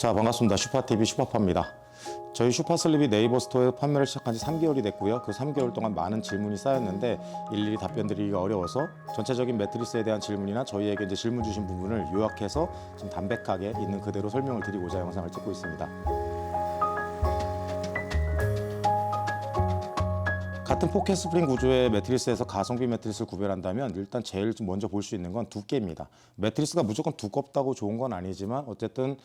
자, 반갑습니다. 슈퍼TV 슈퍼파입니다. 저희 슈퍼슬립이 네이버 스토어에 판매를 시작한 지 3개월이 됐고요. 그 3개월 동안 많은 질문이 쌓였는데 일일이 답변 드리기가 어려워서 전체적인 매트리스에 대한 질문이나 저희에게 이제 질문 주신 부분을 요약해서 좀 담백하게 있는 그대로 설명을 드리고자 영상을 찍고 있습니다. 같은 포켓 스프링 구조의 매트리스에서 가성비 매트리스를 구별한다면 일단 제일 먼저 볼 수 있는 건 두께입니다. 매트리스가 무조건 두껍다고 좋은 건 아니지만 어쨌든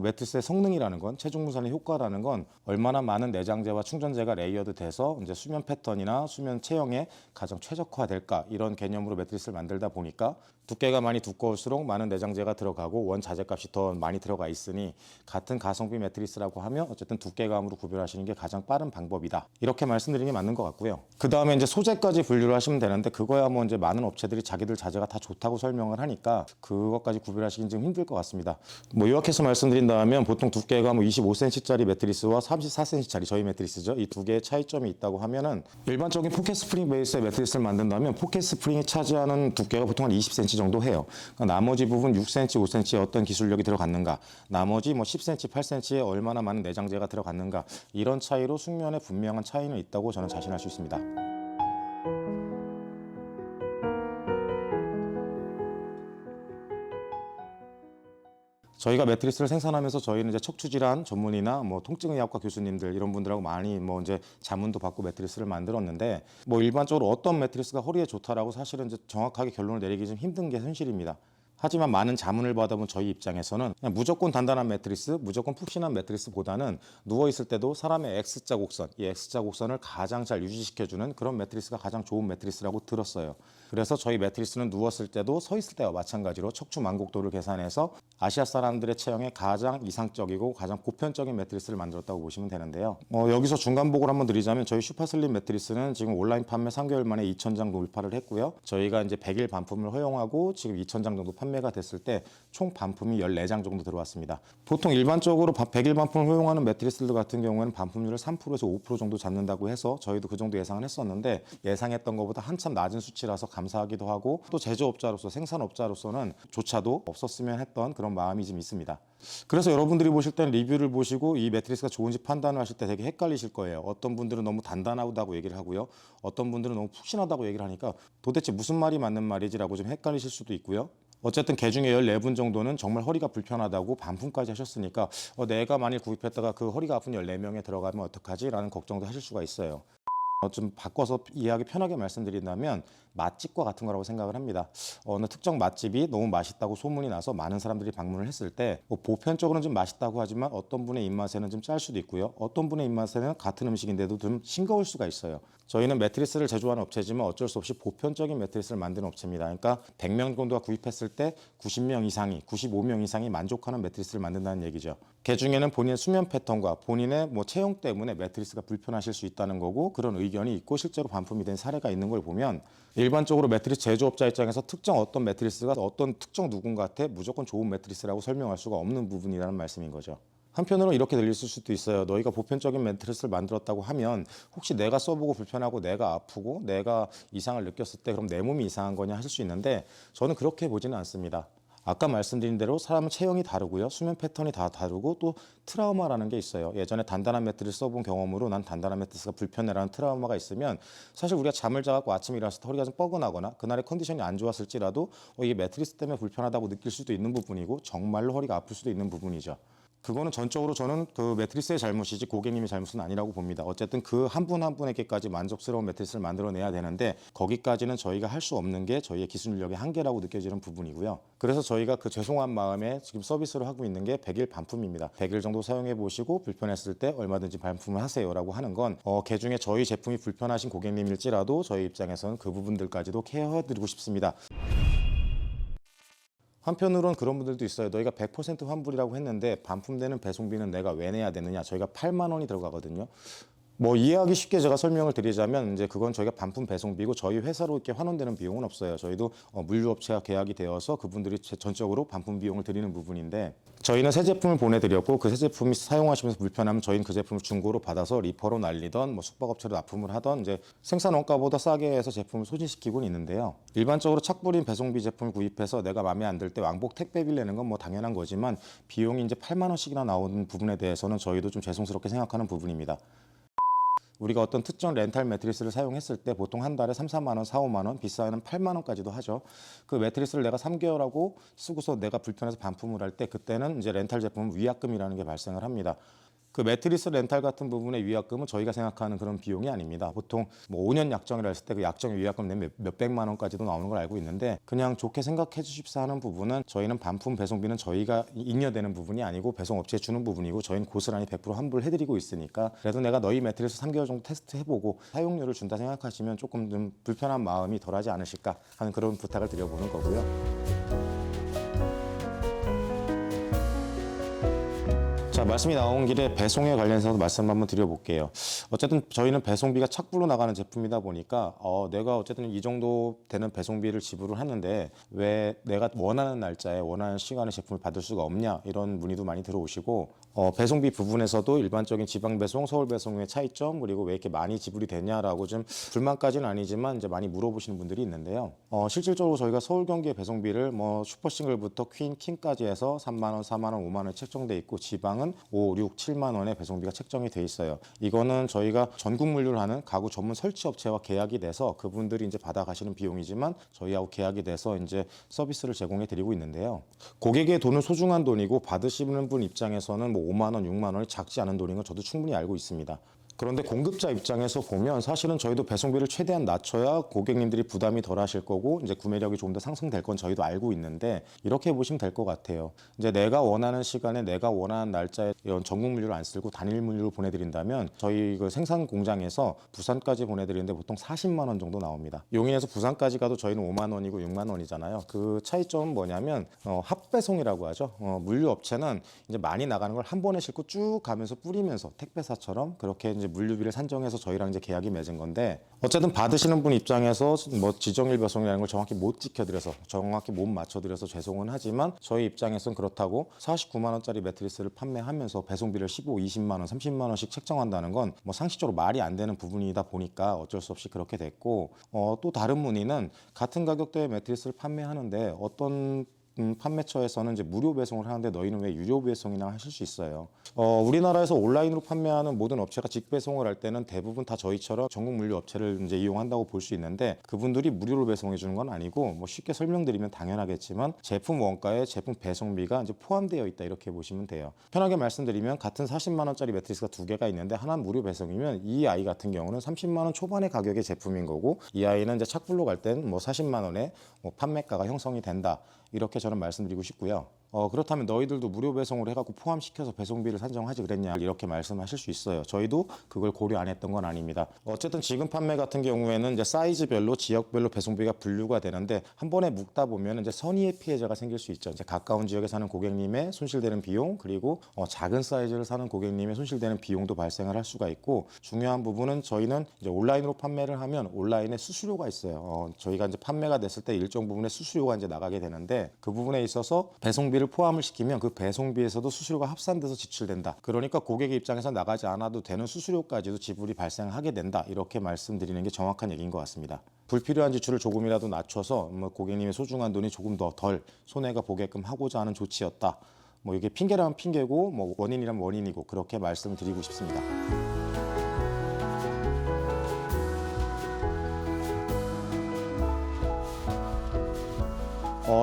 매트리스의 성능이라는 건, 체중 분산의 효과라는 건 얼마나 많은 내장재와 충전재가 레이어드 돼서 이제 수면 패턴이나 수면 체형에 가장 최적화될까, 이런 개념으로 매트리스를 만들다 보니까 두께가 많이 두꺼울수록 많은 내장재가 들어가고 원자재값이 더 많이 들어가 있으니 같은 가성비 매트리스라고 하면 어쨌든 두께감으로 구별하시는 게 가장 빠른 방법이다, 이렇게 말씀드리는 게 맞는 것 같고요. 그 다음에 이제 소재까지 분류를 하시면 되는데, 그거야 뭐 이제 많은 업체들이 자기들 자재가 다 좋다고 설명을 하니까 그것까지 구별하시긴 좀 힘들 것 같습니다. 뭐 요약해서 말씀드린다면 보통 두께가 뭐 25cm짜리 매트리스와 34cm짜리 저희 매트리스죠. 이 두 개의 차이점이 있다고 하면은, 일반적인 포켓 스프링 베이스의 매트리스를 만든다면 포켓 스프링이 차지하는 두께가 보통 한 20cm 정도 해요. 그러니까 나머지 부분 6cm, 5cm에 어떤 기술력이 들어갔는가, 나머지 뭐 10cm, 8cm에 얼마나 많은 내장재가 들어갔는가, 이런 차이로 숙면에 분명한 차이는 있다고 저는 자신할 수 있습니다. 저희가 매트리스를 생산하면서 저희는 이제 척추질환 전문의나 뭐 통증의학과 교수님들 이런 분들하고 많이 뭐 이제 자문도 받고 매트리스를 만들었는데, 뭐 일반적으로 어떤 매트리스가 허리에 좋다라고 사실은 이제 정확하게 결론을 내리기 좀 힘든 게 현실입니다. 하지만 많은 자문을 받아본 저희 입장에서는 그냥 무조건 단단한 매트리스, 무조건 푹신한 매트리스보다는 누워있을 때도 사람의 X자 곡선, 이 X자 곡선을 가장 잘 유지시켜주는 그런 매트리스가 가장 좋은 매트리스라고 들었어요. 그래서 저희 매트리스는 누웠을 때도 서 있을 때와 마찬가지로 척추 만곡도를 계산해서 아시아 사람들의 체형에 가장 이상적이고 가장 보편적인 매트리스를 만들었다고 보시면 되는데요. 여기서 중간보고를 한번 드리자면 저희 슈퍼슬립 매트리스는 지금 온라인 판매 3개월 만에 2,000장 돌파를 했고요. 저희가 이제 100일 반품을 허용하고 지금 2,000장 정도 판매가 됐을 때 총 반품이 14장 정도 들어왔습니다. 보통 일반적으로 100일 반품을 허용하는 매트리스들 같은 경우에는 반품률을 3%에서 5% 정도 잡는다고 해서 저희도 그 정도 예상을 했었는데, 예상했던 것보다 한참 낮은 수치라서 감사하기도 하고, 또 제조업자로서 생산업자로서는 조차도 없었으면 했던 그런 마음이 좀 있습니다. 그래서 여러분들이 보실 때는 리뷰를 보시고 이 매트리스가 좋은지 판단을 하실 때 되게 헷갈리실 거예요. 어떤 분들은 너무 단단하다고 얘기를 하고요, 어떤 분들은 너무 푹신하다고 얘기를 하니까 도대체 무슨 말이 맞는 말이지라고 좀 헷갈리실 수도 있고요. 어쨌든 개 중에 14분 정도는 정말 허리가 불편하다고 반품까지 하셨으니까 내가 만일 구입했다가 그 허리가 아픈 14명에 들어가면 어떡하지? 라는 걱정도 하실 수가 있어요. 좀 바꿔서 이해하기 편하게 말씀드린다면 맛집과 같은 거라고 생각을 합니다. 어느 특정 맛집이 너무 맛있다고 소문이 나서 많은 사람들이 방문을 했을 때 보편적으로는 좀 맛있다고 하지만 어떤 분의 입맛에는 좀 짤 수도 있고요. 어떤 분의 입맛에는 같은 음식인데도 좀 싱거울 수가 있어요. 저희는 매트리스를 제조하는 업체지만 어쩔 수 없이 보편적인 매트리스를 만드는 업체입니다. 그러니까 100명 정도가 구입했을 때 90명 이상이, 95명 이상이 만족하는 매트리스를 만든다는 얘기죠. 그 중에는 본인의 수면 패턴과 본인의 뭐 체형 때문에 매트리스가 불편하실 수 있다는 거고, 그런 의견이 있고 실제로 반품이 된 사례가 있는 걸 보면 일반적으로 매트리스 제조업자 입장에서 특정 어떤 매트리스가 어떤 특정 누군가한테 무조건 좋은 매트리스라고 설명할 수가 없는 부분이라는 말씀인 거죠. 한편으로 이렇게 들릴 수도 있어요. 너희가 보편적인 매트리스를 만들었다고 하면 혹시 내가 써보고 불편하고 내가 아프고 내가 이상을 느꼈을 때 그럼 내 몸이 이상한 거냐 하실 수 있는데, 저는 그렇게 보지는 않습니다. 아까 말씀드린 대로 사람은 체형이 다르고요, 수면 패턴이 다 다르고 또 트라우마라는 게 있어요. 예전에 단단한 매트리스 써본 경험으로 난 단단한 매트리스가 불편해라는 트라우마가 있으면 사실 우리가 잠을 자고 아침에 일어났을 때 허리가 좀 뻐근하거나 그날의 컨디션이 안 좋았을지라도 이게 매트리스 때문에 불편하다고 느낄 수도 있는 부분이고 정말로 허리가 아플 수도 있는 부분이죠. 그거는 전적으로 저는 그 매트리스의 잘못이지 고객님의 잘못은 아니라고 봅니다. 어쨌든 그 한 분 한 분에게까지 만족스러운 매트리스를 만들어내야 되는데 거기까지는 저희가 할 수 없는 게 저희의 기술력의 한계라고 느껴지는 부분이고요. 그래서 저희가 그 죄송한 마음에 지금 서비스를 하고 있는 게 100일 반품입니다. 100일 정도 사용해 보시고 불편했을 때 얼마든지 반품을 하세요라고 하는 건 개중에 저희 제품이 불편하신 고객님일지라도 저희 입장에서는 그 부분들까지도 케어해드리고 싶습니다. 한편으로는 그런 분들도 있어요. 너희가 100% 환불이라고 했는데 반품되는 배송비는 내가 왜 내야 되느냐. 저희가 8만 원이 들어가거든요. 뭐 이해하기 쉽게 제가 설명을 드리자면 이제 그건 저희가 반품 배송비고 저희 회사로 이렇게 환원되는 비용은 없어요. 저희도 물류업체와 계약이 되어서 그분들이 전적으로 반품 비용을 드리는 부분인데 저희는 새 제품을 보내드렸고 그 새 제품이 사용하시면서 불편하면 저희는 그 제품을 중고로 받아서 리퍼로 날리던 뭐 숙박업체로 납품을 하던 이제 생산 원가보다 싸게 해서 제품을 소진시키고는 있는데요. 일반적으로 착불인 배송비 제품을 구입해서 내가 마음에 안 들 때 왕복 택배비를 내는 건 뭐 당연한 거지만 비용이 이제 8만 원씩이나 나오는 부분에 대해서는 저희도 좀 죄송스럽게 생각하는 부분입니다. 우리가 어떤 특정 렌탈 매트리스를 사용했을 때 보통 한 달에 3, 4만 원, 4, 5만 원, 비싸면 8만 원까지도 하죠. 그 매트리스를 내가 3개월하고 쓰고서 내가 불편해서 반품을 할 때 그때는 이제 렌탈 제품 위약금이라는 게 발생을 합니다. 그 매트리스 렌탈 같은 부분의 위약금은 저희가 생각하는 그런 비용이 아닙니다. 보통 뭐 5년 약정이라 했을 때 그 약정 위약금 내면 몇백만 원까지도 나오는 걸 알고 있는데 그냥 좋게 생각해 주십사 하는 부분은 저희는 반품 배송비는 저희가 잉여되는 부분이 아니고 배송업체에 주는 부분이고 저희는 고스란히 100% 환불을 해드리고 있으니까 그래도 내가 너희 매트리스 3개월 정도 테스트 해보고 사용료를 준다 생각하시면 조금 좀 불편한 마음이 덜하지 않으실까 하는 그런 부탁을 드려보는 거고요. 자, 말씀이 나온 길에 배송에 관련해서 말씀 한번 드려볼게요. 어쨌든 저희는 배송비가 착불로 나가는 제품이다 보니까 내가 어쨌든 이 정도 되는 배송비를 지불을 하는데 왜 내가 원하는 날짜에 원하는 시간에 제품을 받을 수가 없냐 이런 문의도 많이 들어오시고 배송비 부분에서도 일반적인 지방 배송, 서울 배송의 차이점 그리고 왜 이렇게 많이 지불이 되냐라고 좀 불만까지는 아니지만 이제 많이 물어보시는 분들이 있는데요. 실질적으로 저희가 서울 경기의 배송비를 뭐 슈퍼싱글부터 퀸, 킹까지 해서 3만 원, 4만 원, 5만 원 책정돼 있고 지방은 5, 6, 7만 원의 배송비가 책정이 돼 있어요. 이거는 저희가 전국 물류를 하는 가구 전문 설치 업체와 계약이 돼서 그분들이 이제 받아가시는 비용이지만 저희하고 계약이 돼서 이제 서비스를 제공해 드리고 있는데요. 고객의 돈은 소중한 돈이고 받으시는 분 입장에서는 뭐 5만 원, 6만 원이 작지 않은 돈인 건 저도 충분히 알고 있습니다. 그런데 공급자 입장에서 보면 사실은 저희도 배송비를 최대한 낮춰야 고객님들이 부담이 덜 하실 거고 이제 구매력이 조금 더 상승될 건 저희도 알고 있는데 이렇게 보시면 될 것 같아요. 이제 내가 원하는 시간에 내가 원하는 날짜에 이런 전국 물류를 안 쓰고 단일 물류로 보내드린다면 저희 그 생산 공장에서 부산까지 보내드리는데 보통 40만 원 정도 나옵니다. 용인에서 부산까지 가도 저희는 5만 원이고 6만 원이잖아요. 그 차이점은 뭐냐면 합배송이라고 하죠. 물류 업체는 이제 많이 나가는 걸 한 번에 싣고 쭉 가면서 뿌리면서 택배사처럼 그렇게 이제 물류비를 산정해서 저희랑 이제 계약이 맺은 건데 어쨌든 받으시는 분 입장에서 뭐 지정일 배송이라는 걸 정확히 못 지켜드려서 정확히 못 맞춰드려서 죄송은 하지만 저희 입장에서는 그렇다고 49만 원짜리 매트리스를 판매하면서 배송비를 15, 20만 원, 30만 원씩 책정한다는 건 뭐 상식적으로 말이 안 되는 부분이다 보니까 어쩔 수 없이 그렇게 됐고 또 다른 문의는 같은 가격대의 매트리스를 판매하는데 어떤 판매처에서는 이제 무료 배송을 하는데 너희는 왜 유료 배송이나 하실 수 있어요. 우리나라에서 온라인으로 판매하는 모든 업체가 직배송을 할 때는 대부분 다 저희처럼 전국 물류 업체를 이제 이용한다고 볼 수 있는데 그분들이 무료로 배송해 주는 건 아니고 뭐 쉽게 설명드리면 당연하겠지만 제품 원가에 제품 배송비가 이제 포함되어 있다 이렇게 보시면 돼요. 편하게 말씀드리면 같은 40만 원짜리 매트리스가 두 개가 있는데 하나는 무료 배송이면 이 아이 같은 경우는 30만 원 초반의 가격의 제품인 거고 이 아이는 이제 착불로 갈 때는 뭐 40만 원의 뭐 판매가가 형성이 된다. 이렇게 저는 말씀드리고 싶고요. 그렇다면 너희들도 무료 배송으로 해갖고 포함시켜서 배송비를 산정하지 그랬냐 이렇게 말씀하실 수 있어요. 저희도 그걸 고려 안 했던 건 아닙니다. 어쨌든 지금 판매 같은 경우에는 이제 사이즈별로 지역별로 배송비가 분류가 되는데 한 번에 묶다 보면 이제 선의의 피해자가 생길 수 있죠. 이제 가까운 지역에 사는 고객님의 손실되는 비용 그리고 작은 사이즈를 사는 고객님의 손실되는 비용도 발생을 할 수가 있고 중요한 부분은 저희는 이제 온라인으로 판매를 하면 온라인에 수수료가 있어요. 저희가 이제 판매가 됐을 때 일정 부분의 수수료가 이제 나가게 되는데 그 부분에 있어서 배송비를 포함을 시키면 그 배송비에서도 수수료가 합산돼서 지출된다. 그러니까 고객의 입장에서 나가지 않아도 되는 수수료까지도 지불이 발생하게 된다. 이렇게 말씀드리는 게 정확한 얘기인 것 같습니다. 불필요한 지출을 조금이라도 낮춰서 뭐 고객님의 소중한 돈이 조금 더 덜 손해가 보게끔 하고자 하는 조치였다. 뭐 이게 핑계라면 핑계고 뭐 원인이라면 원인이고 그렇게 말씀드리고 싶습니다.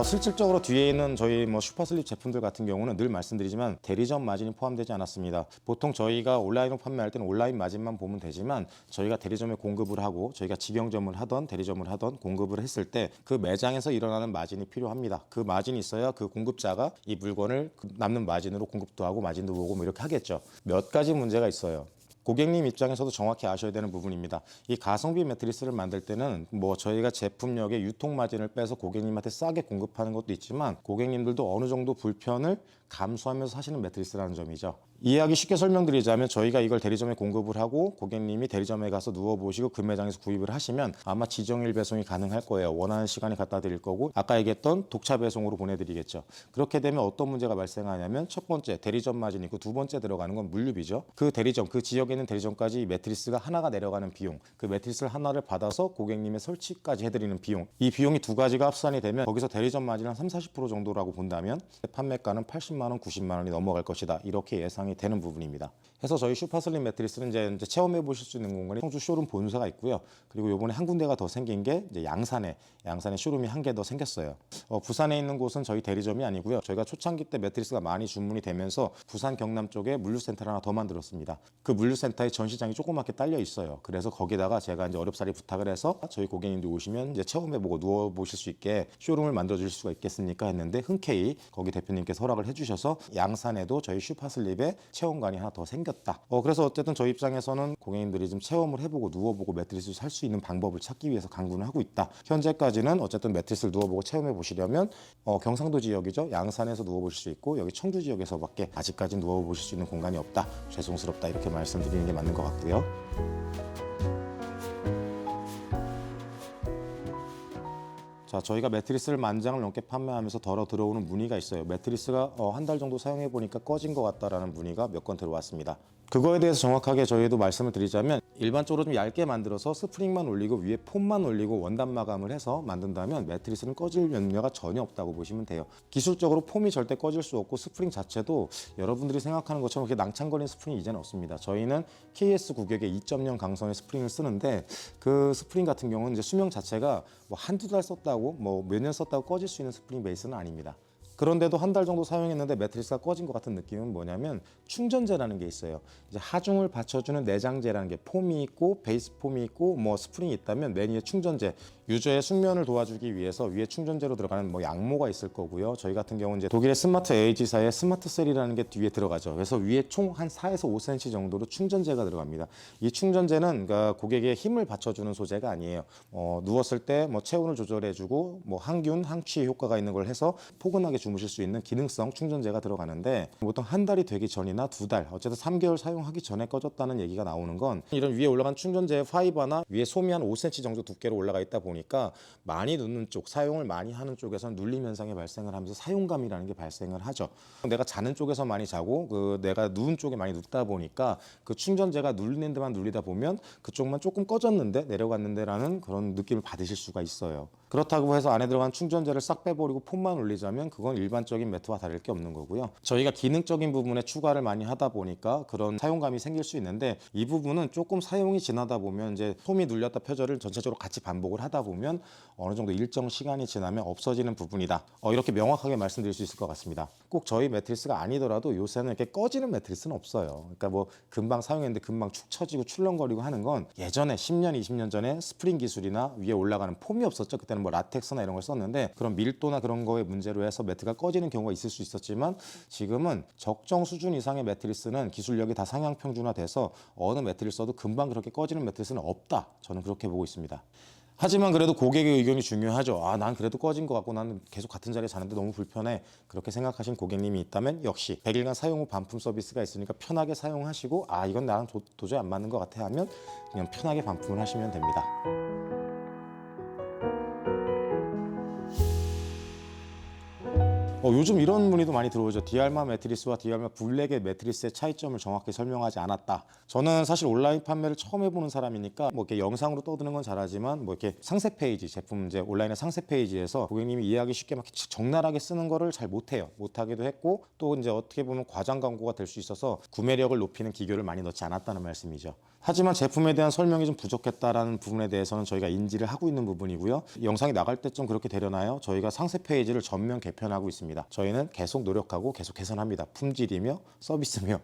실질적으로 뒤에 있는 저희 뭐 슈퍼슬립 제품들 같은 경우는 늘 말씀드리지만 대리점 마진이 포함되지 않았습니다. 보통 저희가 온라인으로 판매할 때는 온라인 마진만 보면 되지만 저희가 대리점에 공급을 하고 저희가 직영점을 하던 대리점을 하던 공급을 했을 때 그 매장에서 일어나는 마진이 필요합니다. 그 마진이 있어야 그 공급자가 이 물건을 남는 마진으로 공급도 하고 마진도 보고 뭐 이렇게 하겠죠. 몇 가지 문제가 있어요. 고객님 입장에서도 정확히 아셔야 되는 부분입니다. 이 가성비 매트리스를 만들 때는 뭐 저희가 제품력의 유통 마진을 빼서 고객님한테 싸게 공급하는 것도 있지만 고객님들도 어느 정도 불편을 감수하면서 사시는 매트리스라는 점이죠. 이해하기 쉽게 설명드리자면 저희가 이걸 대리점에 공급을 하고 고객님이 대리점에 가서 누워보시고 금매장에서 구입을 하시면 아마 지정일 배송이 가능할 거예요. 원하는 시간에 갖다 드릴 거고 아까 얘기했던 독차 배송으로 보내드리겠죠. 그렇게 되면 어떤 문제가 발생하냐면 첫 번째 대리점 마진이 있고 두 번째 들어가는 건 물류비죠. 그 대리점, 그 지역에 있는 대리점까지 매트리스가 하나가 내려가는 비용, 그 매트리스를 하나를 받아서 고객님의 설치까지 해드리는 비용, 이 비용이 두 가지가 합산이 되면 거기서 대리점 마진은 한 30-40% 정도라고 본다면 판매가는 80만 원, 90만 원이 넘어갈 것이다. 이렇게 예상이 되는 부분입니다. 해서 저희 슈퍼슬림 매트리스는 이제 체험해 보실 수 있는 공간이 청주 쇼룸 본사가 있고요. 그리고 이번에 한 군데가 더 생긴 게 이제 양산에 쇼룸이 한 개 더 생겼어요. 부산에 있는 곳은 저희 대리점이 아니고요. 저희가 초창기 때 매트리스가 많이 주문이 되면서 부산 경남 쪽에 물류센터를 하나 더 만들었습니다. 그 물류센터에 전시장이 조그맣게 딸려 있어요. 그래서 거기다가 제가 이제 어렵사리 부탁을 해서 저희 고객님들 오시면 이제 체험해보고 누워보실 수 있게 쇼룸을 만들어줄 수가 있겠습니까 했는데 흔쾌히 거기 대표님께서 허락을 해주셔서 양산에도 저희 슈퍼슬립에 체험관이 하나 더 생겼다. 그래서 어쨌든 저희 입장에서는 고객님들이 좀 체험을 해보고 누워보고 매트리스를 살 수 있는 방법을 찾기 위해서 강구를 하고 있다. 현재까지는 어쨌든 매트리스를 누워보고 체험해 보시려면 경상도 지역이죠. 양산에서 누워보실 수 있고 여기 청주 지역에서밖에 아직까지 누워보실 수 있는 공간이 없다. 죄송스럽다. 이렇게 말씀드리는 게 맞는 것 같고요. 자, 저희가 매트리스를 10,000장을 넘게 판매하면서 들어오는 문의가 있어요. 매트리스가 한 달 정도 사용해 보니까 꺼진 것 같다라는 문의가 몇 건 들어왔습니다. 그거에 대해서 정확하게 저희도 말씀을 드리자면 일반적으로 좀 얇게 만들어서 스프링만 올리고 위에 폼만 올리고 원단 마감을 해서 만든다면 매트리스는 꺼질 염려가 전혀 없다고 보시면 돼요. 기술적으로 폼이 절대 꺼질 수 없고 스프링 자체도 여러분들이 생각하는 것처럼 그렇게 낭창거리는 스프링이 이제는 없습니다. 저희는 KS 구격의 2.0 강성의 스프링을 쓰는데 그 스프링 같은 경우는 이제 수명 자체가 뭐 한두 달 썼다고 뭐 몇 년 썼다고 꺼질 수 있는 스프링 베이스는 아닙니다. 그런데도 한 달 정도 사용했는데 매트리스가 꺼진 것 같은 느낌은 뭐냐면 충전재라는 게 있어요. 이제 하중을 받쳐주는 내장재라는 게 폼이 있고 베이스 폼이 있고 뭐 스프링이 있다면 맨 위에 충전재, 유저의 숙면을 도와주기 위해서 위에 충전재로 들어가는 뭐 양모가 있을 거고요. 저희 같은 경우는 이제 독일의 스마트 AG사의 스마트 셀이라는 게 뒤에 들어가죠. 그래서 위에 총 한 4에서 5cm 정도로 충전재가 들어갑니다. 이 충전재는 그러니까 고객의 힘을 받쳐주는 소재가 아니에요. 누웠을 때 뭐 체온을 조절해주고 뭐 항균, 항취 효과가 있는 걸 해서 포근하게 주무실 수 있는 기능성 충전재가 들어가는데 보통 한 달이 되기 전이나 두 달, 어쨌든 3개월 사용하기 전에 꺼졌다는 얘기가 나오는 건 이런 위에 올라간 충전재의 파이버나 위에 솜이 한 5cm 정도 두께로 올라가 있다 보니까 많이 눕는 쪽, 사용을 많이 하는 쪽에서는 눌림 현상이 발생을 하면서 사용감이라는 게 발생을 하죠. 내가 자는 쪽에서 많이 자고 내가 누운 쪽에 많이 눕다 보니까 그 충전재가 눌리는 데만 눌리다 보면 그쪽만 조금 꺼졌는데 내려갔는데라는 그런 느낌을 받으실 수가 있어요. 그렇다고 해서 안에 들어간 충전재를 싹 빼버리고 폼만 올리자면 그건 일반적인 매트와 다를 게 없는 거고요. 저희가 기능적인 부분에 추가를 많이 하다 보니까 그런 사용감이 생길 수 있는데 이 부분은 조금 사용이 지나다 보면 이제 솜이 눌렸다 펴져를 전체적으로 같이 반복을 하다 보면 어느 정도 일정 시간이 지나면 없어지는 부분이다. 이렇게 명확하게 말씀드릴 수 있을 것 같습니다. 꼭 저희 매트리스가 아니더라도 요새는 이렇게 꺼지는 매트리스는 없어요. 그러니까 뭐 금방 사용했는데 금방 축 처지고 출렁거리고 하는 건 예전에 10년, 20년 전에 스프링 기술이나 위에 올라가는 폼이 없었죠. 그때는 뭐 라텍스나 이런 걸 썼는데 그런 밀도나 그런 거의 문제로 해서 매트가 꺼지는 경우가 있을 수 있었지만 지금은 적정 수준 이상의 매트리스는 기술력이 다 상향 평준화돼서 어느 매트를 써도 금방 그렇게 꺼지는 매트리스는 없다. 저는 그렇게 보고 있습니다. 하지만 그래도 고객의 의견이 중요하죠. 난 그래도 꺼진 것 같고 나는 계속 같은 자리에 자는데 너무 불편해. 그렇게 생각하신 고객님이 있다면 역시 100일간 사용 후 반품 서비스가 있으니까 편하게 사용하시고 이건 나랑 도저히 안 맞는 것 같아 하면 그냥 편하게 반품을 하시면 됩니다. 요즘 이런 문의도 많이 들어오죠. 디알마 매트리스와 디알마 블랙의 매트리스의 차이점을 정확히 설명하지 않았다. 저는 사실 온라인 판매를 처음 해보는 사람이니까 뭐 이렇게 영상으로 떠드는 건 잘하지만 뭐 이렇게 상세 페이지, 제품 이제 온라인의 상세 페이지에서 고객님이 이해하기 쉽게 막 적나라하게 쓰는 거를 잘 못해요. 못하기도 했고 또 이제 어떻게 보면 과장 광고가 될 수 있어서 구매력을 높이는 기교를 많이 넣지 않았다는 말씀이죠. 하지만 제품에 대한 설명이 좀 부족했다라는 부분에 대해서는 저희가 인지를 하고 있는 부분이고요. 영상이 나갈 때쯤 그렇게 되려나요? 저희가 상세 페이지를 전면 개편하고 있습니다. 저희는 계속 노력하고 계속 개선합니다. 품질이며 서비스며.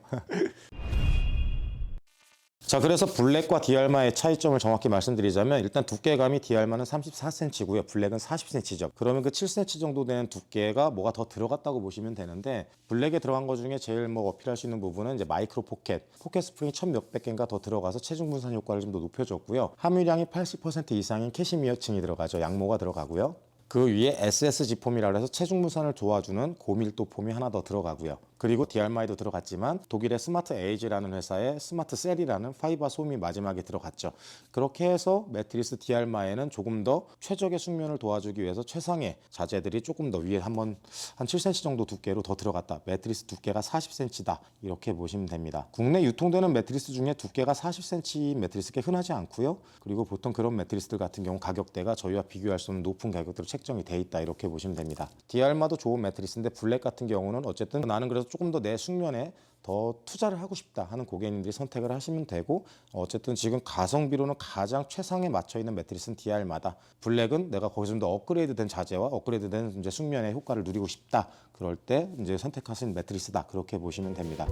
자, 그래서 블랙과 디알마의 차이점을 정확히 말씀드리자면 일단 두께감이 디알마는 34cm고요. 블랙은 40cm죠. 그러면 그 7cm 정도 되는 두께가 뭐가 더 들어갔다고 보시면 되는데 블랙에 들어간 것 중에 제일 뭐 어필할 수 있는 부분은 이제 마이크로 포켓 스프링이 1,000몇백 개인가 더 들어가서 체중 분산 효과를 좀 더 높여줬고요. 함유량이 80% 이상인 캐시미어층이 들어가죠. 양모가 들어가고요. 그 위에 SSG 폼이라고 해서 체중 분산을 도와주는 고밀도 폼이 하나 더 들어가고요. 그리고 디알마에도 들어갔지만 독일의 스마트 에이지라는 회사의 스마트 셀이라는 파이버 솜이 마지막에 들어갔죠. 그렇게 해서 매트리스 디알마에는 조금 더 최적의 숙면을 도와주기 위해서 최상의 자재들이 조금 더 위에 한번 한 7cm 정도 두께로 더 들어갔다. 매트리스 두께가 40cm다. 이렇게 보시면 됩니다. 국내 유통되는 매트리스 중에 두께가 40cm 매트리스가 흔하지 않고요. 그리고 보통 그런 매트리스들 같은 경우 가격대가 저희와 비교할 수 없는 높은 가격대로 책정이 돼 있다. 이렇게 보시면 됩니다. 디알마도 좋은 매트리스인데 블랙 같은 경우는 어쨌든 나는 그래서 조금 더 내 숙면에 더 투자를 하고 싶다 하는 고객님들이 선택을 하시면 되고, 어쨌든 지금 가성비로는 가장 최상에 맞춰 있는 매트리스는 디알마다. 블랙은 내가 거기서 좀 더 업그레이드된 자재와 업그레이드된 이제 숙면의 효과를 누리고 싶다. 그럴 때 이제 선택하신 매트리스다. 그렇게 보시면 됩니다.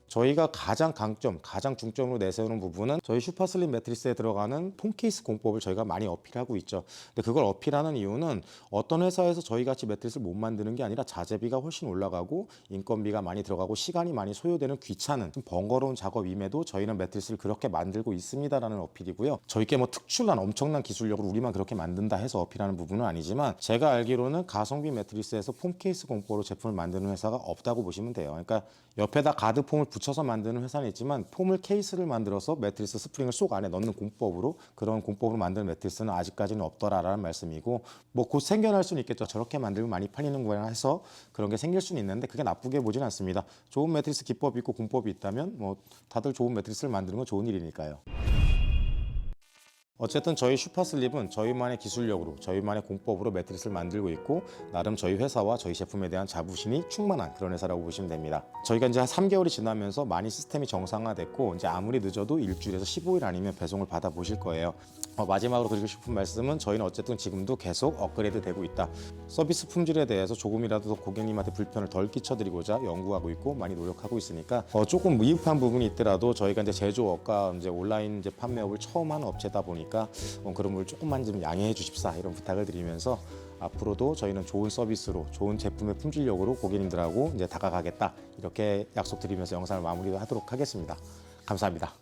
저희가 가장 강점, 가장 중점으로 내세우는 부분은 저희 슈퍼슬림 매트리스에 들어가는 폼 케이스 공법을 저희가 많이 어필하고 있죠. 근데 그걸 어필하는 이유는 어떤 회사에서 저희 같이 매트리스를 못 만드는 게 아니라 자재비가 훨씬 올라가고 인건비가 많이 들어가고 시간이 많이 소요되는 귀찮은 좀 번거로운 작업임에도 저희는 매트리스를 그렇게 만들고 있습니다라는 어필이고요. 저희께 뭐 특출난 엄청난 기술력으로 우리만 그렇게 만든다 해서 어필하는 부분은 아니지만, 제가 알기로는 가성비 매트리스에서 폼 케이스 공법으로 제품을 만드는 회사가 없다고 보시면 돼요. 그러니까 옆에다 가드 폼을 붙여서 만드는 회사는 있지만 폼을 케이스를 만들어서 매트리스 스프링을 속 안에 넣는 공법으로, 그런 공법으로 만든 매트리스는 아직까지는 없더라라는 말씀이고, 뭐 곧 생겨날 수는 있겠죠. 저렇게 만들면 많이 팔리는 거야 해서 그런 게 생길 수는 있는데 그게 나쁘게 보진 않습니다. 좋은 매트리스 기법이 있고 공법이 있다면 뭐 다들 좋은 매트리스를 만드는 건 좋은 일이니까요. 어쨌든 저희 슈퍼슬립은 저희만의 기술력으로, 저희만의 공법으로 매트리스를 만들고 있고, 나름 저희 회사와 저희 제품에 대한 자부심이 충만한 그런 회사라고 보시면 됩니다. 저희가 이제 한 3개월이 지나면서 많이 시스템이 정상화됐고, 이제 아무리 늦어도 일주일에서 15일 아니면 배송을 받아 보실 거예요. 마지막으로 드리고 싶은 말씀은, 저희는 어쨌든 지금도 계속 업그레이드 되고 있다. 서비스 품질에 대해서 조금이라도 더 고객님한테 불편을 덜 끼쳐드리고자 연구하고 있고 많이 노력하고 있으니까, 조금 미흡한 부분이 있더라도 저희가 이제 제조업과 이제 온라인 이제 판매업을 처음 하는 업체다 보니까 그런 걸 조금만 좀 양해해 주십사, 이런 부탁을 드리면서 앞으로도 저희는 좋은 서비스로, 좋은 제품의 품질력으로 고객님들하고 이제 다가가겠다, 이렇게 약속드리면서 영상을 마무리하도록 하겠습니다. 감사합니다.